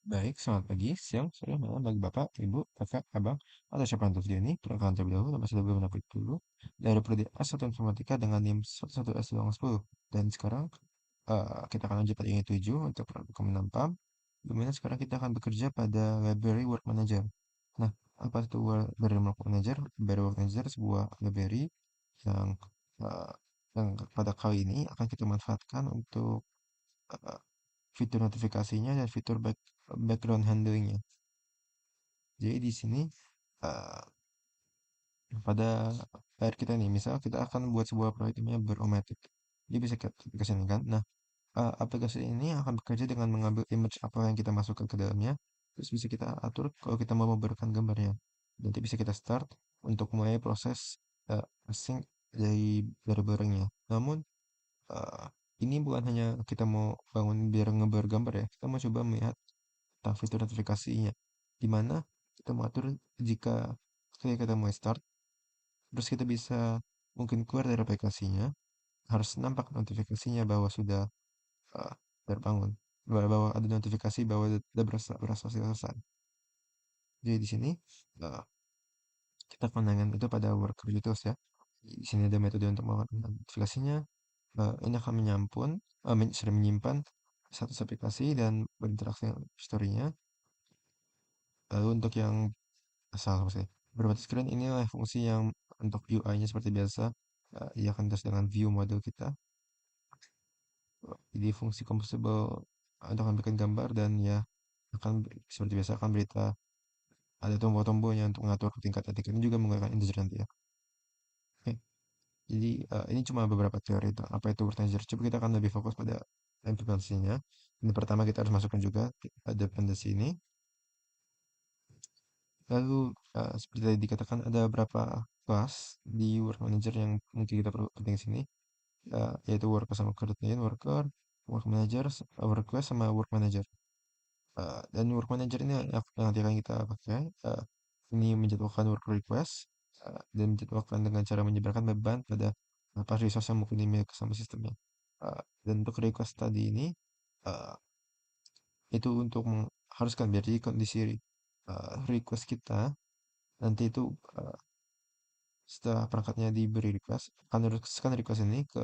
Baik, selamat pagi, siang, sore, malam bagi Bapak, Ibu, Kakak, Abang, atau siapa yang tersedia ini. Perkenalkan terlebih dahulu, nama saya Bagaimana dulu dari Prodi S1 Informatika dengan NIM 11S210. Dan sekarang kita akan lanjut pada unit 7 untuk rekomendasi PAM. Dimana sekarang kita akan bekerja pada Library Work Manager. Nah, apa itu Library Work Manager? Library Work Manager sebuah library yang uh, yang pada kali ini akan kita manfaatkan untuk uh, fitur notifikasinya dan fitur background handlingnya. Jadi di sini eh, pada layar kita nih, misal kita akan buat sebuah proyek namanya Beromatic. Dia bisa kita aplikasikan kan. Nah, aplikasi ini akan bekerja dengan mengambil image apa yang kita masukkan ke dalamnya, terus bisa kita atur kalau kita mau memberikan gambarnya. Nanti bisa kita start untuk mulai proses async dari barangnya. Namun eh, ini bukan hanya kita mau bangun biar ngebar gambar ya, kita mau coba melihat tentang fitur notifikasinya, di mana kita mengatur jika ketika kita mulai start, terus kita bisa mungkin keluar dari aplikasinya, harus nampak notifikasinya bahwa sudah uh, terbangun, bahwa ada notifikasi bahwa sudah berasal selesai. Jadi di sini uh, kita kewenangan itu pada worker utils ya. Di sini ada metode untuk melakukan notifikasinya. Ini akan menyimpan status aplikasi dan berinteraksi dengan historinya. Lalu untuk yang salah sih. Berbasis screen inilah fungsi yang untuk UI-nya seperti biasa, ia akan terus dengan view model kita. Jadi fungsi composable untuk bikin gambar dan ya akan seperti biasa akan berita ada tombol-tombolnya untuk mengatur tingkat etik ini juga menggunakan integer nanti ya. Oke, jadi ini cuma beberapa teori itu apa itu word integer. Coba kita akan lebih fokus pada implementasinya. Ini pertama kita harus masukkan juga dependency ini. Lalu seperti tadi dikatakan ada beberapa kelas di work manager yang mungkin kita perlu penting sini. Yaitu worker sama create worker, work manager, work request sama work manager. Dan work manager ini yang nanti akan kita pakai. Ini menjadwalkan work request dan menjadwalkan dengan cara menyebarkan beban pada apa resource yang mungkin dimiliki sama sistemnya. Dan untuk request tadi ini uh, itu untuk mengharuskan biar jadi kondisi request kita nanti itu setelah perangkatnya diberi request akan meneruskan request ini ke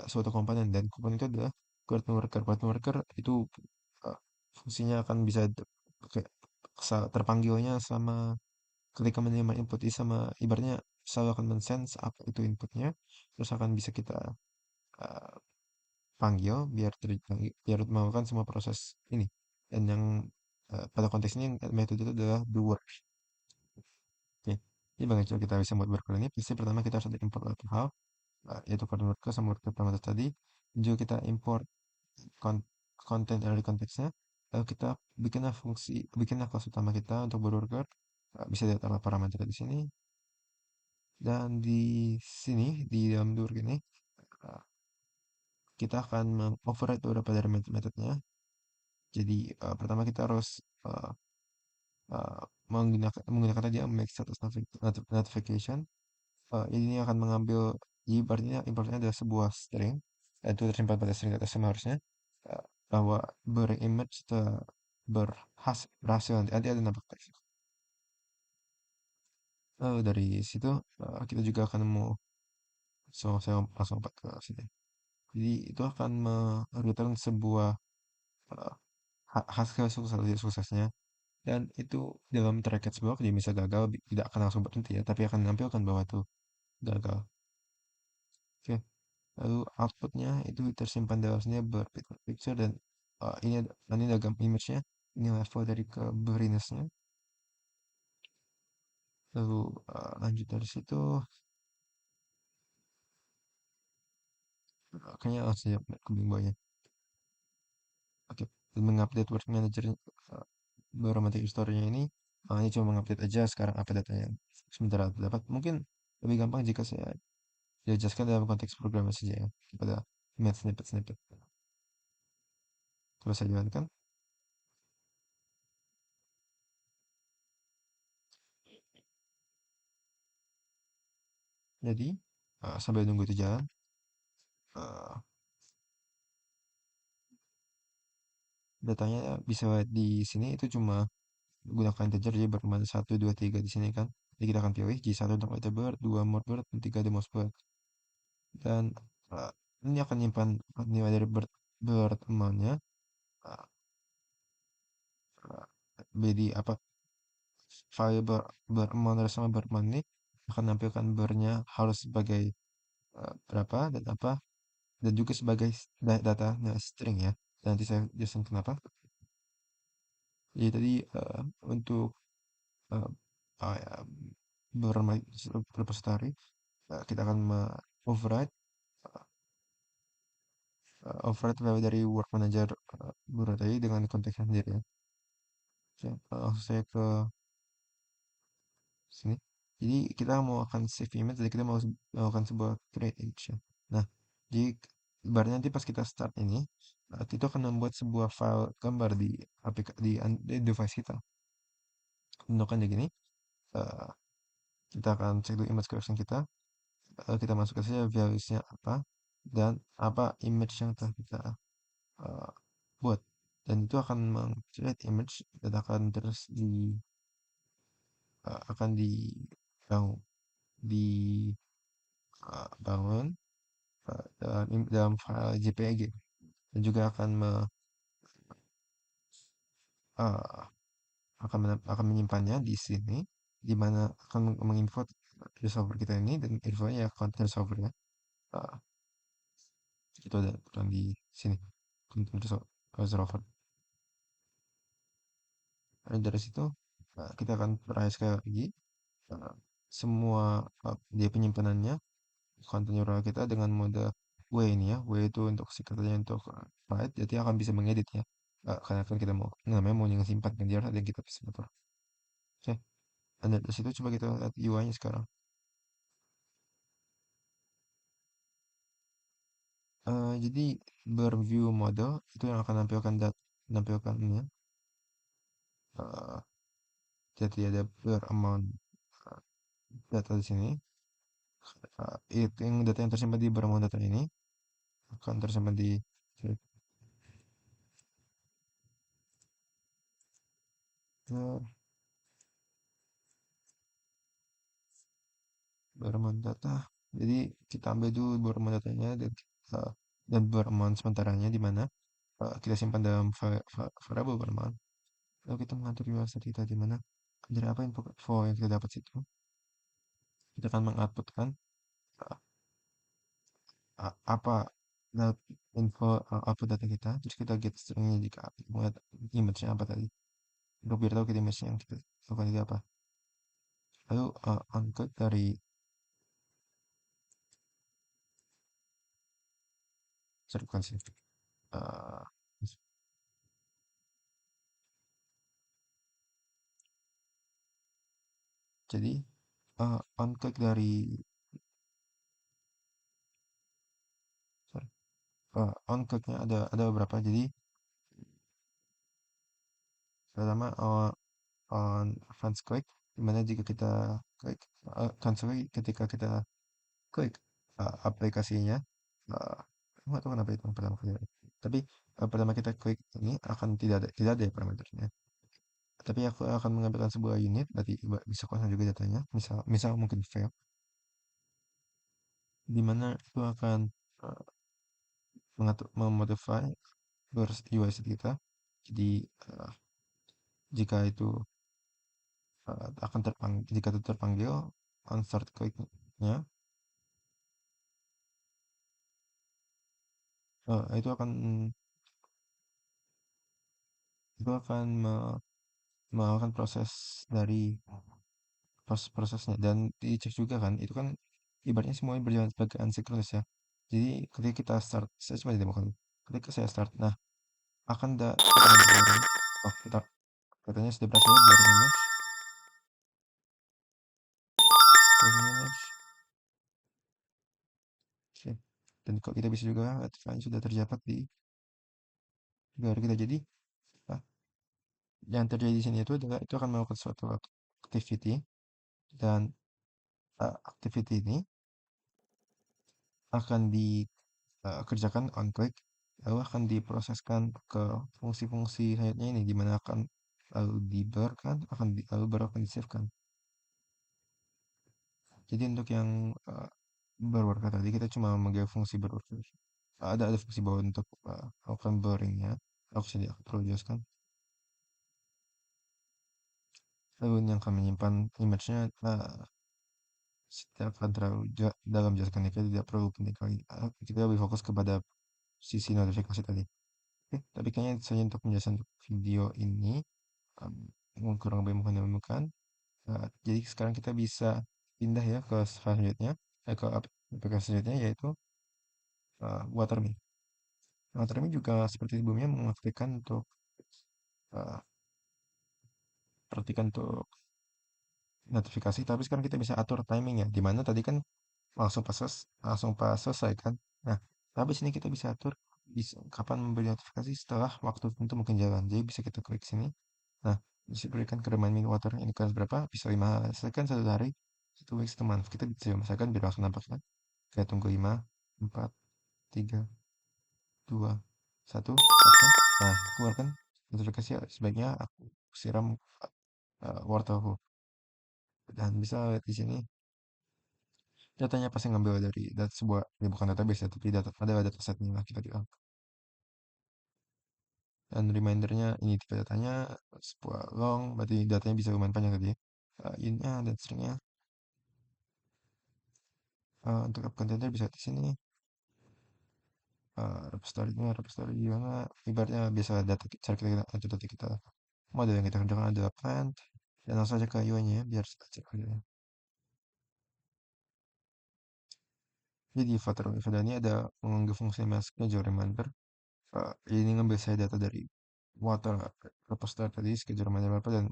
suatu komponen dan komponen itu adalah current worker. Current worker itu uh, fungsinya akan bisa kayak terpanggilnya sama ketika menerima input ini sama ibaratnya selalu akan men-sense apa itu inputnya terus akan bisa kita uh, panggil biar melakukan semua proses ini dan yang pada konteks ini metode itu adalah do work. Oke, jadi bagaimana cara kita bisa membuat worker ini pasti pertama kita harus ada import beberapa hal yaitu current worker sama worker parameter tadi. Juga kita import kon- konten dari konteksnya. Lalu kita bikinlah kelas utama kita untuk berworker. Bisa lihat apa parameter di sini. Dan di sini, di dalam door ini, uh, kita akan override beberapa dari metode-metodenya. Jadi, pertama kita harus uh, menggunakan tadi yang make status notification. Ini akan mengambil, jadi artinya importnya adalah sebuah string, dan itu tersimpan pada string atas sama harusnya, bahwa berimage berhasil nanti ada nampak teks. Dari situ kita juga akan mau saya langsung lompat ke sini. Jadi itu akan return sebuah uh, hasil suksesnya dan itu dalam tracket block dia bisa gagal tidak akan langsung berhenti ya tapi akan menampilkan bahwa itu gagal. Oke, lalu outputnya itu tersimpan dalam sini picture dan ini ada image-nya, ini level dari ke blurriness-nya. Lalu lanjut dari situ, kayaknya langsung ya ke bawahnya. Oke, dan mengupdate work manager Barometric Story-nya ini cuma mengupdate aja sekarang apa datanya sementara dapat. Mungkin lebih gampang jika saya jelaskan dalam konteks programnya saja ya, pada snippet-snippet. Coba saya jalankan. Jadi, sambil nunggu itu jalan, datanya bisa di sini itu cuma gunakan integer jadi berkembang 1, 2, 3 di sini kan. Jadi kita akan pilih J1 untuk letter bird, 2 mode bird, dan 3 the most bird. Dan uh, ini akan nyimpan nilai dari bird amount-nya. uh, uh, jadi apa file bird amount sama bird amount ini akan menampilkan bird-nya harus sebagai berapa dan apa dan juga sebagai datanya string ya. Dan nanti saya jelasin kenapa. Jadi tadi untuk uh, uh, bermain repository kita akan override override value dari work manager Guru tadi dengan konteksnya sendiri ya. Oke, langsung saya ke sini. Jadi kita mau akan save image, jadi kita mau melakukan sebuah create image ya. Nah, jadi ibaratnya nanti pas kita start ini, itu akan membuat sebuah file gambar di di device kita. Menggunakan kayak gini, eh, kita akan cek dulu image collection kita, kita masukkan saja values-nya apa, dan apa image yang telah kita eh, buat. Dan itu akan meng-create image dan akan terus akan dibangun dibangun dalam file JPEG dan juga uh, akan menyimpannya di sini di mana akan menginfo resolver kita ini dan infonya ya konten resolvernya uh, itu ada tulisan di sini konten resolver. Dan dari situ kita akan try sekali lagi uh, semua dia penyimpanannya konten URL kita dengan mode W ini ya. W itu untuk katanya untuk write, jadi akan bisa mengedit ya. Karena kan kita mau namanya mau yang simpan kan dia harus ada yang kita bisa atur. Oke, dan dari situ coba kita lihat UI-nya sekarang. Jadi berview model itu yang akan menampilkannya. Uh, jadi ada per amount uh, data di sini. Itu yang data yang tersimpan di ber amount data ini akan tersimpan di uh, beramount data. Jadi kita ambil dulu beramount datanya dan beramount sementaranya di mana kita simpan dalam variable beramount. Lalu kita mengatur URL kita di mana dari apa info yang kita dapat situ. Kita akan mengoutputkan uh, apa info apa data kita. Terus kita get stringnya jika mau image-nya apa tadi. Untuk biar tahu kita image yang kita lakukan itu apa. Lalu oncode dari sorry bukan sih. Uh, jadi oncode dari sorry, oncode-nya ada beberapa. Jadi pertama on advance click dimana jika kita klik cancel ketika kita klik aplikasinya uh, nggak tahu kenapa itu yang pertama kali tapi pertama kita klik ini akan tidak ada ya parameternya tapi aku akan mengambilkan sebuah unit berarti bisa kosong juga datanya misal mungkin fail di mana itu akan uh, memodify UI set kita jadi uh, jika itu akan jika itu terpanggil on start click-nya itu akan melakukan proses dari prosesnya dan dicek juga kan itu kan ibaratnya semuanya berjalan sebagai asynchronous ya jadi ketika kita start saya cuma demokan ketika saya start nah akan kita akan blurring kita katanya sudah berhasil blurring image oke dan kok kita bisa juga lihat file sudah terdapat di galeri kita jadi nah, yang terjadi di sini itu adalah itu akan melakukan suatu activity dan activity ini akan dikerjakan on click lalu akan diproseskan ke fungsi-fungsi selanjutnya ini, di mana akan lalu diblurkan, lalu baru akan di-save kan. Jadi untuk yang berworker tadi kita cuma memanggil fungsi berworker. Ada fungsi bawah untuk melakukan blurringnya. Aku saja perlu jelaskan. Lalu yang kami menyimpan image-nya tidak akan terlalu dalam jelaskan, kita tidak perlu penting lagi. Kita lebih fokus kepada sisi notifikasi tadi. Oke, tapi kayaknya itu saja untuk penjelasan untuk video ini. Kurang lebih menemukan. Jadi sekarang kita bisa pindah ya ke selanjutnya, ke aplikasi selanjutnya yaitu Waterme. Waterme juga seperti sebelumnya mengaktifkan untuk uh, perhatikan untuk notifikasi, tapi sekarang kita bisa atur timingnya, di mana tadi kan langsung pas selesai kan. Nah, tapi sini kita bisa atur bisa kapan memberi notifikasi setelah waktu tertentu mungkin jalan. Jadi bisa kita klik sini. Nah, bisa berikan ke remind me water ini kan berapa? Bisa 5 second satu hari, 1 week, 1 month. Kita bisa misalkan biar langsung nampak kan. Kayak tunggu 5, 4, 3, 2, 1, kan. Nah, keluarkan notifikasi sebaiknya aku siram wortelku dan bisa lihat di sini datanya pasti ngambil dari sebuah ya bukan database ya tapi ada datasetnya lah kita bilang, dan remindernya ini tipe datanya sebuah long berarti datanya bisa lumayan panjang tadi ya. Innya dan stringnya. Untuk app container bisa di sini. Repository gimana ibaratnya biasa data cara kita atau data kita model yang kita kerjakan adalah plant dan langsung saja ke UI nya ya biar cek aja. Jadi Fatra ini ada mengunggah fungsi schedule reminder. Ini ngambil saya data dari water repository tadi schedule reminder apa dan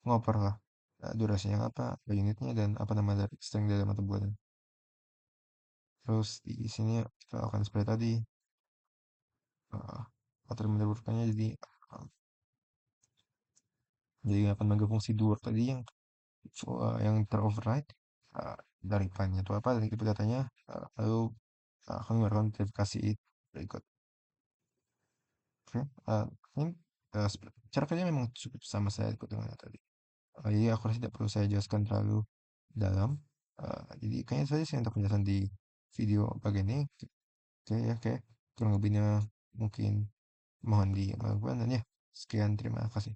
ngoper lah durasinya apa, unitnya dan apa nama dari string dalam atau bulan. Terus di sini kita akan seperti tadi water reminder uh, jadi akan mengambil fungsi do tadi yang teroverride dari plan-nya itu apa dan input datanya, lalu akan mengeluarkan notifikasi berikut. Oke, ini cara kerja memang cukup sama saya ikut dengan yang tadi. Jadi aku rasa tidak perlu saya jelaskan terlalu dalam. Jadi kayaknya saja sih untuk penjelasan di video bagian ini. Oke ya, oke. Kurang lebihnya mungkin mohon dimaafkan dan ya, sekian terima kasih.